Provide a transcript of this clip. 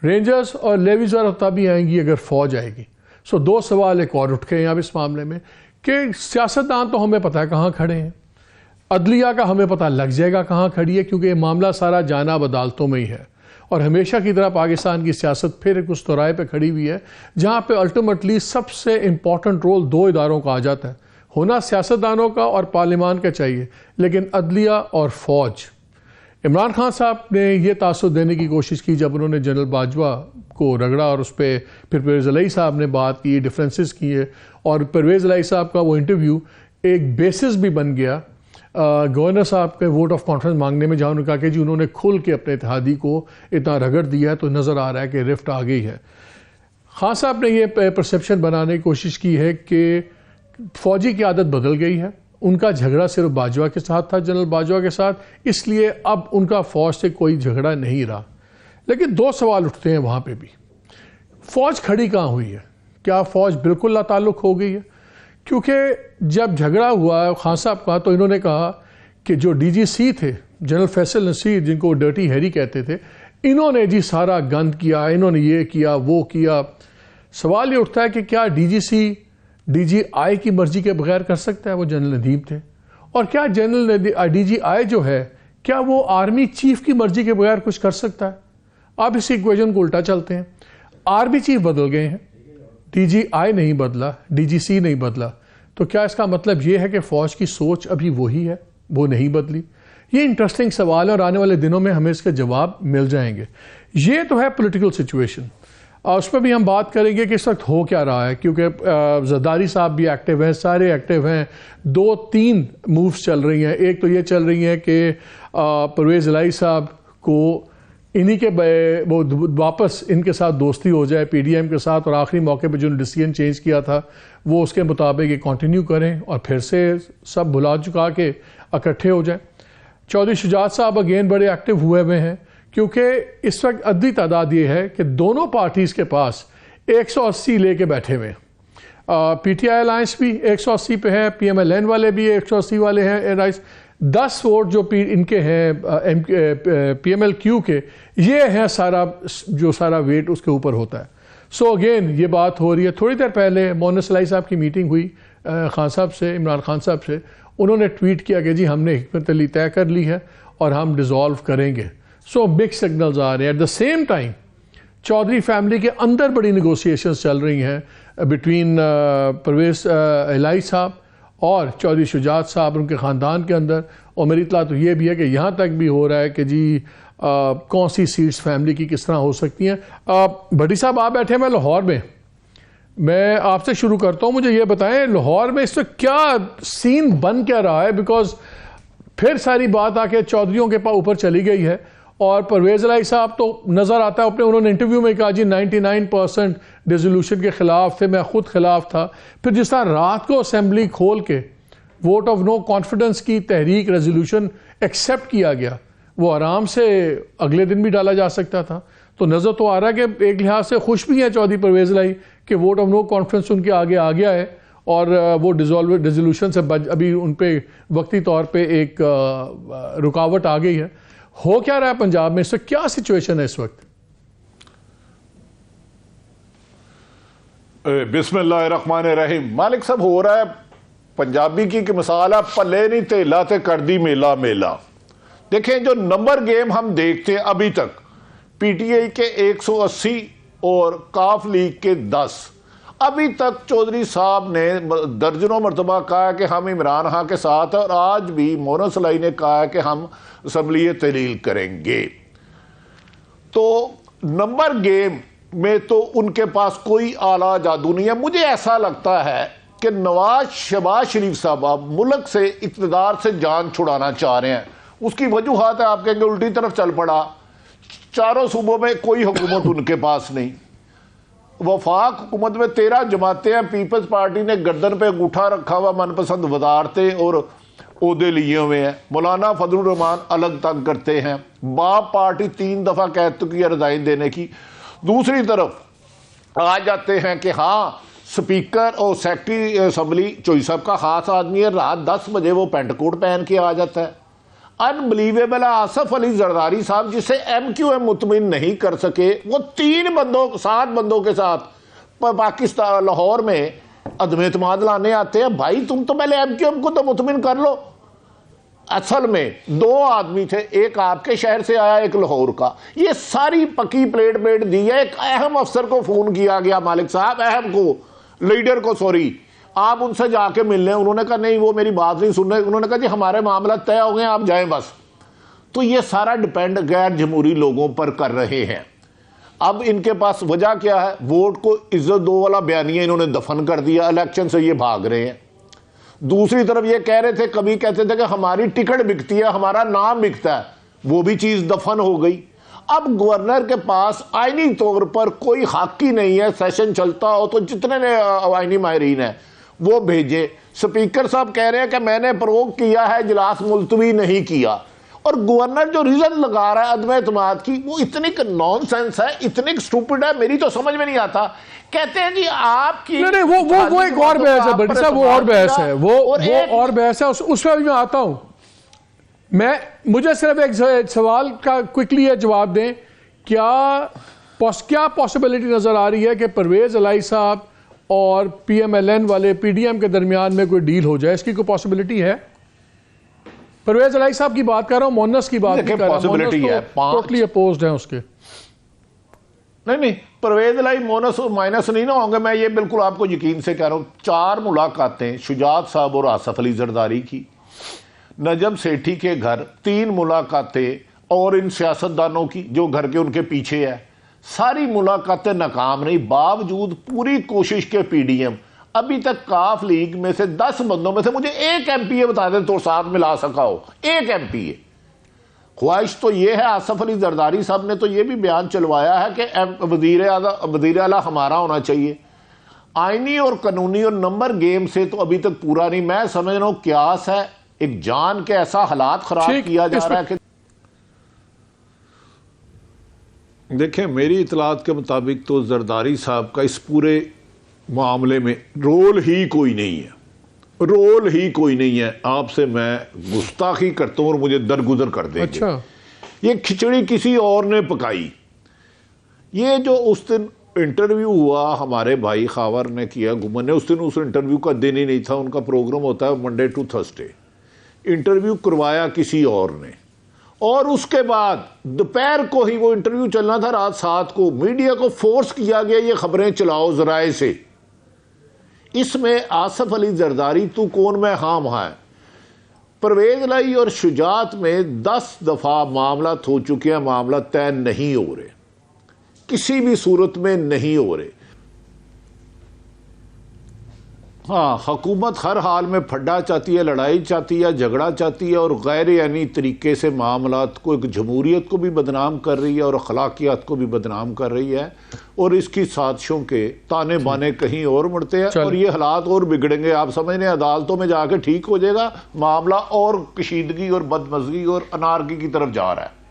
Rangers اور levies اور تبھی آئیں گی اگر فوج آئے گی. سو دو سوال ایک اور اٹھ گئے ہیں اب اس معاملے میں کہ سیاستدان تو ہمیں پتہ ہے کہاں کھڑے ہیں, عدلیہ کا ہمیں پتہ لگ جائے گا کہاں کھڑی ہے, کیونکہ یہ معاملہ سارا جانب عدالتوں میں ہی ہے. اور ہمیشہ کی طرح پاکستان کی سیاست پھر ایک اس چوراہے پہ کھڑی ہوئی ہے جہاں پہ الٹیمیٹلی سب سے امپورٹنٹ رول دو اداروں کا آ جاتا ہے. ہونا سیاستدانوں کا اور پارلیمان کا چاہیے, لیکن عدلیہ اور فوج. عمران خان صاحب نے یہ تاثر دینے کی کوشش کی جب انہوں نے جنرل باجوہ کو رگڑا اور اس پہ پھر پرویز الہی صاحب نے بات کی, ڈیفرنسز کیے, اور پرویز الہی صاحب کا وہ انٹرویو ایک بیسس بھی بن گیا گورنر صاحب کے ووٹ آف کانفیڈنس مانگنے میں, جہاں انہوں نے کہا کہ جی انہوں نے کھل کے اپنے اتحادی کو اتنا رگڑ دیا ہے تو نظر آ رہا ہے کہ رفٹ آ گئی ہے. خان صاحب نے یہ پرسیپشن بنانے کی کوشش کی ہے کہ فوجی کی عادت بدل گئی ہے, ان کا جھگڑا صرف باجوہ کے ساتھ تھا, جنرل باجوہ کے ساتھ, اس لیے اب ان کا فوج سے کوئی جھگڑا نہیں رہا. لیکن دو سوال اٹھتے ہیں وہاں پہ بھی, فوج کھڑی کہاں ہوئی ہے؟ کیا فوج بالکل لا تعلق ہو گئی ہے؟ کیونکہ جب جھگڑا ہوا خان صاحب کا تو انہوں نے کہا کہ جو ڈی جی سی تھے جنرل فیصل نصیر, جن کو ڈرٹی ہیری کہتے تھے, انہوں نے جی سارا گند کیا, انہوں نے یہ کیا وہ کیا. سوال یہ اٹھتا ہے کہ کیا D G C D G آئی کی مرضی کے بغیر کر سکتا ہے؟ وہ جنرل ندیم تھے. اور کیا جنرل ڈی جی آئی جو ہے کیا وہ آرمی چیف کی مرضی کے بغیر کچھ کر سکتا ہے؟ آپ اس ایکویژن کو الٹا چلتے ہیں, آرمی چیف بدل گئے ہیں, ڈی جی آئی نہیں بدلا, ڈی جی سی نہیں بدلا, تو کیا اس کا مطلب یہ ہے کہ فوج کی سوچ ابھی وہی ہے, وہ نہیں بدلی؟ یہ انٹرسٹنگ سوال ہے اور آنے والے دنوں میں ہمیں اس کے جواب مل جائیں گے. یہ تو ہے پولیٹیکل سچویشن, اس پہ بھی ہم بات کریں گے کہ اس وقت ہو کیا رہا ہے, کیونکہ زرداری صاحب بھی ایکٹیو ہیں, سارے ایکٹیو ہیں. دو تین مووز چل رہی ہیں. ایک تو یہ چل رہی ہیں کہ پرویز الہی صاحب کو انہی کے وہ واپس ان کے ساتھ دوستی ہو جائے پی ڈی ایم کے ساتھ, اور آخری موقع پہ جو ڈیسیژن چینج کیا تھا وہ اس کے مطابق یہ کنٹینیو کریں اور پھر سے سب بھلا چکا کے اکٹھے ہو جائیں. چودھری شجاعت صاحب اگین بڑے ایکٹیو ہوئے ہیں, کیونکہ اس وقت عددی تعداد یہ ہے کہ دونوں پارٹیز کے پاس 180 لے کے بیٹھے ہوئے ہیں. پی ٹی آئی الائنس بھی 180 پہ ہے, پی ایم ایل این والے بھی 180 والے ہیں, 10 ووٹ جو ان کے ہیں پی ایم ایل کیو کے, یہ ہیں سارا جو سارا ویٹ اس کے اوپر ہوتا ہے. سو اگین یہ بات ہو رہی ہے. تھوڑی دیر پہلے مونس الہی صاحب کی میٹنگ ہوئی خان صاحب سے, عمران خان صاحب سے, انہوں نے ٹویٹ کیا کہ جی ہم نے حکمت علی طے کر لی ہے اور ہم ڈیزالو کریں گے. سو بگ سگنلز آ رہے ہیں. At the same time Chaudhary family کے اندر بڑی نیگوسیشنز چل رہی ہیں بٹوین پرویز الہی صاحب اور چودھری شجاعت صاحب ان کے خاندان کے اندر. اور میری اطلاع تو یہ بھی ہے کہ یہاں تک بھی ہو رہا ہے کہ جی کون سی سیٹس فیملی کی کس طرح ہو سکتی ہیں. بھٹی صاحب آپ بیٹھے ہیں لاہور میں آپ سے شروع کرتا ہوں. مجھے یہ بتائیں لاہور میں اس وقت کیا سین بن کیا رہا ہے؟ بیکاز پھر ساری بات آ کے چودھریوں کے اوپر چلی گئی ہے, اور پرویز الہی صاحب تو نظر آتا ہے انہوں نے انٹرویو میں کہا جی 99% ریزولوشن کے خلاف تھے, میں خود خلاف تھا. پھر جس طرح رات کو اسمبلی کھول کے ووٹ آف نو کانفیڈنس کی تحریک ریزولوشن ایکسیپٹ کیا گیا, وہ آرام سے اگلے دن بھی ڈالا جا سکتا تھا. تو نظر تو آ رہا ہے کہ ایک لحاظ سے خوش بھی ہیں چودھری پرویز الہی کہ ووٹ آف نو کانفیڈنس ان کے آگے آ گیا ہے, اور وہ ریزولوشن سے ابھی ان پہ وقتی طور پہ ایک رکاوٹ آ گئی ہے. ہو کیا رہا ہے پنجاب میں اس وقت, کیا سچویشن ہے اس وقت؟ بسم اللہ الرحمن الرحیم. مالک صاحب ہو رہا ہے پنجابی کی کہ مثال ہے پلے نہیں تیلا تے کر دی میلا میلا. دیکھیں جو نمبر گیم ہم دیکھتے ہیں ابھی تک, پی ٹی آئی کے 180 اور کاف لیگ کے 10, ابھی تک چودھری صاحب نے درجنوں مرتبہ کہا کہ ہم عمران خان کے ساتھ ہیں, اور آج بھی مونس الہی نے کہا کہ ہم اسمبلی تحلیل کریں گے. تو نمبر گیم میں تو ان کے پاس کوئی اعلیٰ جادو نہیں ہے. مجھے ایسا لگتا ہے کہ شہباز شریف صاحب آپ ملک سے اقتدار سے جان چھڑانا چاہ رہے ہیں. اس کی وجوہات ہے, آپ کہیں گے الٹی طرف چل پڑا, چاروں صوبوں میں کوئی حکومت ان کے پاس نہیں. وفاق حکومت میں 13 جماعتیں ہیں, پیپلز پارٹی نے گردن پہ انگوٹھا رکھا ہوا من پسند وزارتیں اور عہدے لیے ہوئے ہیں. مولانا فضل الرحمان الگ تنگ کرتے ہیں, باپ پارٹی 3 دفعہ کہہ چکی ہے ریزائن دینے کی. دوسری طرف آ جاتے ہیں کہ ہاں سپیکر اور سیکرٹری اسمبلی چوئی صاحب کا خاص آدمی ہے, رات 10 بجے وہ پینٹ کوٹ پہن کے آ جاتا ہے. انبلیویبل ہے آصف علی زرداری صاحب جسے ایم کیو ایم مطمئن نہیں کر سکے، وہ 7 بندوں کے ساتھ پاکستان لاہور میں عدم اعتماد لانے آتے ہیں۔ بھائی تم تو پہلے ایم کیو ایم کو تو مطمئن کر لو۔ اصل میں 2 آدمی تھے، ایک آپ کے شہر سے آیا، ایک لاہور کا، یہ ساری پکی پلیٹ دی ہے۔ ایک اہم افسر کو فون کیا گیا، مالک صاحب اہم کو، لیڈر کو، سوری، آپ ان سے جا کے مل لیں۔ انہوں نے کہا نہیں وہ میری بات نہیں سن رہے، انہوں نے کہا جی ہمارے معاملات طے ہو گئے آپ جائیں بس۔ تو یہ سارا ڈیپینڈ غیر جمہوری لوگوں پر کر رہے ہیں۔ اب ان کے پاس وجہ کیا ہے؟ ووٹ کو عزت دو والا بیانیہ انہوں نے دفن کر دیا، الیکشن سے یہ بھاگ رہے ہیں۔ دوسری طرف یہ کہہ رہے تھے، کبھی کہتے تھے کہ ہماری ٹکٹ بکتی ہے، ہمارا نام بکتا ہے، وہ بھی چیز دفن ہو گئی۔ اب گورنر کے پاس آئینی طور پر کوئی حق ہی نہیں ہے، سیشن چلتا ہو تو جتنے آئینی ماہرین ہیں وہ بھیجے۔ سپیکر صاحب کہہ رہے ہیں کہ میں نے پروک کیا ہے، اجلاس ملتوی نہیں کیا، اور گورنر جو ریزن لگا رہا ہے عدم اعتماد کی وہ اتنی نان سینس ہے، اتنی سٹوپڈ ہے، میری تو سمجھ میں نہیں آتا۔ کہتے ہیں جی آپ کی نہیں وہ ایک اور بحث ہے بڑی صاحب، وہ اور بحث ہے، وہ اور بحث ہے، اس میں بھی میں آتا ہوں۔ مجھے صرف ایک سوال کا کوئکلی یہ جواب دیں، کیا پاسبلٹی نظر آ رہی ہے کہ پرویز الہی صاحب اور پی ایم ایل این والے پی ڈی ایم کے درمیان میں کوئی ڈیل ہو جائے؟ اس کی کوئی پاسبلٹی ہے؟ پرویز الہی صاحب کی بات کر رہا ہوں، مونس کی بات نہیں کر رہا ہوں، مونس تو ٹوٹلی اپوزڈ ہیں اس کے۔ نہیں پرویز الہی مونس مائنس نہیں نہ ہوں گے، میں یہ بالکل آپ کو یقین سے کہہ رہا ہوں۔ 4 ملاقاتیں شجاعت صاحب اور آصف علی زرداری کی، نجم سیٹھی کے گھر 3 ملاقاتیں، اور ان سیاستدانوں کی جو گھر کے ان کے پیچھے ہے، ساری ملاقاتیں ناکام نہیں۔ باوجود پوری کوشش کے پی ڈی ایم ابھی تک کاف لیگ میں سے 10 بندوں میں سے مجھے ایک ایم پی اے بتا دیں تو ساتھ ملا سکا ہو، ایک ایم پی اے۔ خواہش تو یہ ہے، آصف علی زرداری صاحب نے تو یہ بھی بیان چلوایا ہے کہ وزیر اعلیٰ ہمارا ہونا چاہیے۔ آئینی اور قانونی اور نمبر گیم سے تو ابھی تک پورا نہیں۔ میں سمجھ رہا ہوں قیاس ہے، ایک جان کے ایسا حالات خراب کیا جا رہا ہے کہ دیکھیں میری اطلاعات کے مطابق تو زرداری صاحب کا اس پورے معاملے میں رول ہی کوئی نہیں ہے۔ آپ سے میں گستاخی کرتا ہوں اور مجھے درگزر کر دیں گے۔ اچھا، یہ کھچڑی کسی اور نے پکائی۔ یہ جو اس دن انٹرویو ہوا ہمارے بھائی خاور نے کیا، گمن نے، اس دن اس انٹرویو کا دن ہی نہیں تھا، ان کا پروگرام ہوتا ہے منڈے ٹو تھرسڈے۔ انٹرویو کروایا کسی اور نے، اور اس کے بعد دوپہر کو ہی وہ انٹرویو چلنا تھا، رات 7 کو میڈیا کو فورس کیا گیا یہ خبریں چلاؤ ذرائع سے۔ اس میں آصف علی زرداری تو کون میں ہاں ہے۔ پرویز الہی اور شجاعت میں 10 دفعہ معاملات ہو چکے ہیں، معاملات طے نہیں ہو رہے، کسی بھی صورت میں نہیں ہو رہے۔ ہاں، حکومت ہر حال میں پھڈا چاہتی ہے، لڑائی چاہتی ہے، جھگڑا چاہتی ہے، اور غیر یعنی طریقے سے معاملات کو، ایک جمہوریت کو بھی بدنام کر رہی ہے اور اخلاقیات کو بھی بدنام کر رہی ہے، اور اس کی سازشوں کے تانے بانے کہیں اور مڑتے ہیں، اور یہ حالات اور بگڑیں گے۔ آپ سمجھ رہے ہیں عدالتوں میں جا کے ٹھیک ہو جائے گا معاملہ، اور کشیدگی اور بدمزگی اور انارکی کی طرف جا رہا ہے۔